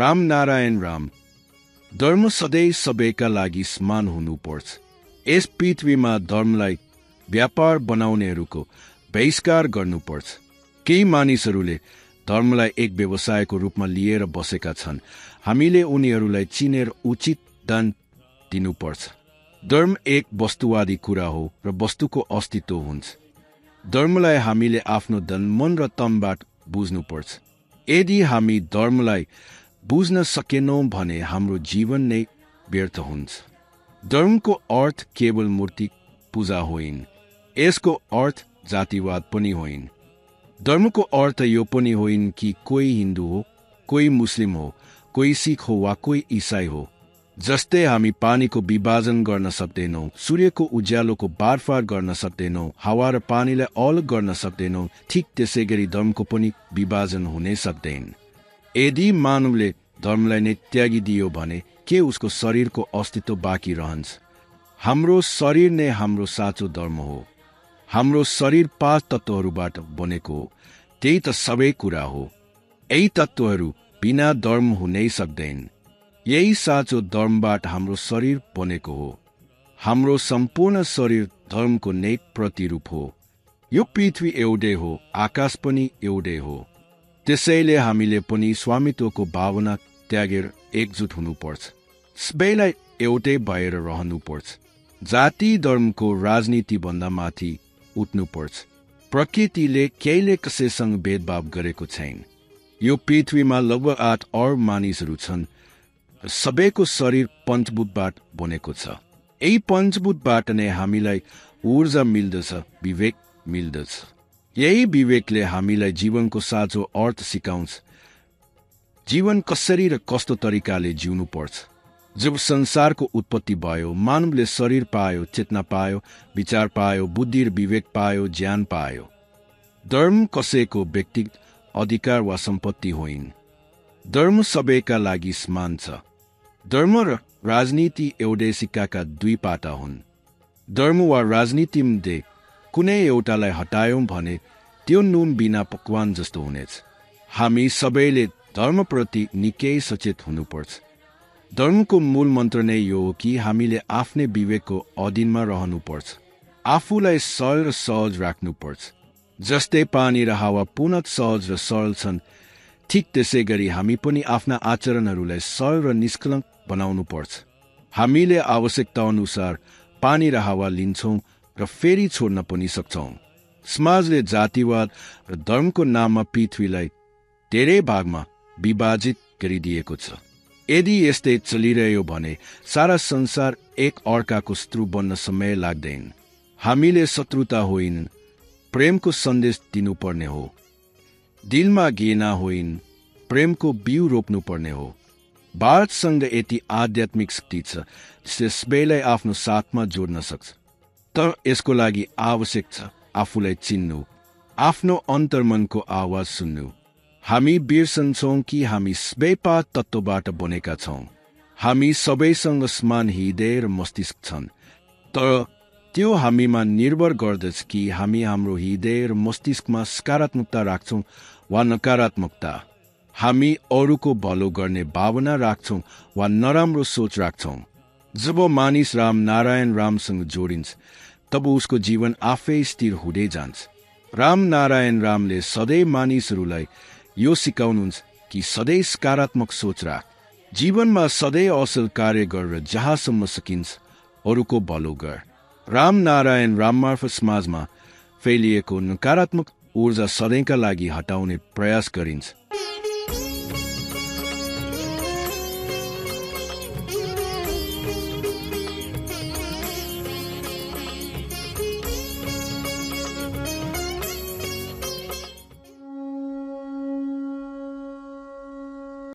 राम नारायण राम। धर्म सधैँ सबैका लागि समान हुनुपर्छ। यस पृथ्वीमा धर्मलाई व्यापार बनाउनेहरूको बहिष्कार गर्नुपर्छ। केही मानिसहरूले धर्मलाई एक व्यवसायको रूपमा लिएर बसेका छन्। हामीले उनीहरूलाई चिनेर उचित दान दिनुपर्छ। धर्म एक वस्तुवादी कुरा हो र वस्तुको अस्तित्व हुन्छ। धर्मलाई हामीले आफ्नो तन मन र तनबाट बुझ्नुपर्छ। यदि हामी धर्मलाई बुझ्न सकेनौं भने हाम्रो जीवन नै व्यर्थ हुन्छ। धर्मको अर्थ केवल मूर्ति पूजा होइन, यसको अर्थ जातिवाद पनि होइन। धर्मको अर्थ यो पनि होइन कि कोही हिन्दू हो, कोही मुस्लिम हो, कोही सिख हो वा कोही इसाई हो। जस्तै हामी पानीको विभाजन गर्न सक्दैनौं, सूर्यको उज्यालोको बारफार गर्न सक्दैनौं, हावा र पानीलाई अलग गर्न सक्दैनौं, ठिक त्यसै गरी धर्मको पनि विभाजन हुनै सक्दैन। यदि मानवले धर्मलाई नै त्यागिदियो भने के उसको शरीरको अस्तित्व बाँकी रहन्छ? हाम्रो शरीर नै हाम्रो साँचो धर्म हो। हाम्रो शरीर 5 तत्त्वहरूबाट बनेको हो। त्यही त सबै कुरा हो। यही तत्त्वहरू बिना धर्म हुनै सक्दैन। यही साँचो धर्मबाट हाम्रो शरीर बनेको हो। हाम्रो सम्पूर्ण शरीर धर्मको नै प्रतिरूप हो। यो पृथ्वी एउटै हो, आकाश पनि एउटै हो। त्यसैले हामीले पनि स्वामित्वको भावना त्यागेर एकजुट हुनुपर्छ। सबैलाई एउटै भएर रहनुपर्छ। जाति धर्मको राजनीतिभन्दा माथि उठ्नुपर्छ। प्रकृतिले केहीले कसैसँग भेदभाव गरेको छैन। यो पृथ्वीमा लगभग 8 अर्ब मानिसहरू छन्। सबैको शरीर पञ्चभूतबाट बनेको छ। यही पञ्चभूतबाट नै हामीलाई ऊर्जा मिल्दछ, विवेक मिल्दछ। यही विवेकले हामीलाई जीवनको साँचो अर्थ सिकाउँछ। जीवन कसरी र कस्तो तरिकाले जिउनु पर्छ। जब संसारको उत्पत्ति भयो, मानवले शरीर पायो, चेतना पायो, विचार पायो, बुद्धि र विवेक पायो, ज्ञान पायो। धर्म कसैको व्यक्तिगत अधिकार वा सम्पत्ति होइन। धर्म सबैका लागि समान छ। धर्म र राजनीति एउटै सिक्काका 2 पाटा हुन्। धर्म वा राजनीतिमध्ये कुनै एउटालाई हटायौं भने त्यो नुन बिना पकवान जस्तो हुनेछ। हामी सबैले धर्मप्रति निकै सचेत हुनुपर्छ। धर्मको मूल मन्त्र नै यो हो कि हामीले आफ्नै विवेकको अधीनमा रहनुपर्छ। आफूलाई सरल र सहज राख्नुपर्छ। जस्तै पानी र हावा पूर्ण सहज र सरल छन्, ठिक त्यसै गरी हामी पनि आफ्ना आचरणहरूलाई सरल र निष्कलङ्क बनाउनुपर्छ। हामीले आवश्यकता अनुसार पानी र हावा लिन्छौं र फेरि छोड्न पनि सक्छौं। समाजले जातिवाद र धर्मको नाममा पृथ्वीलाई धेरै भागमा विभाजित गरिदिएको छ। यदि यस्तै चलिरह्यो भने सारा संसार एक अर्काको शत्रु बन्न समय लाग्दैन। हामीले शत्रुता होइन, प्रेमको सन्देश दिनुपर्ने हो। दिलमा घृणा होइन, प्रेमको बिउ रोप्नुपर्ने हो। भारतसँग यति आध्यात्मिक शक्ति छ जसले सबैलाई आफ्नो साथमा जोड्न सक्छ। तर यसको लागि आवश्यक छ आफूलाई चिन्नु, आफ्नो अन्तर्मनको आवाज सुन्नु। हामी बिर्सन्छौं कि हामी सबै 5 तत्त्वबाट बनेका छौं। हामी सबैसँग समान हृदय र मस्तिष्क छन्। तर त्यो हामीमा निर्भर गर्दछ कि हामी हाम्रो हृदय र मस्तिष्कमा सकारात्मकता राख्छौं वा नकारात्मकता। हामी अरूको भलो गर्ने भावना राख्छौं वा नराम्रो सोच राख्छौं। जब मानिस राम नारायण रामसँग जोडिन्छ तब उसको जीवन आफै स्थिर हुँदै जान्छ। राम नारायण रामले सधैँ मानिसहरूलाई यो सिकाउनुहुन्छ कि सधैँ सकारात्मक सोच राख। जीवनमा सधैँ असल कार्य गरेर जहाँसम्म सकिन्छ अरूको भलो गर। राम नारायण राम मार्फत समाजमा फैलिएको नकारात्मक ऊर्जा सधैँका लागि हटाउने प्रयास गरिन्छ।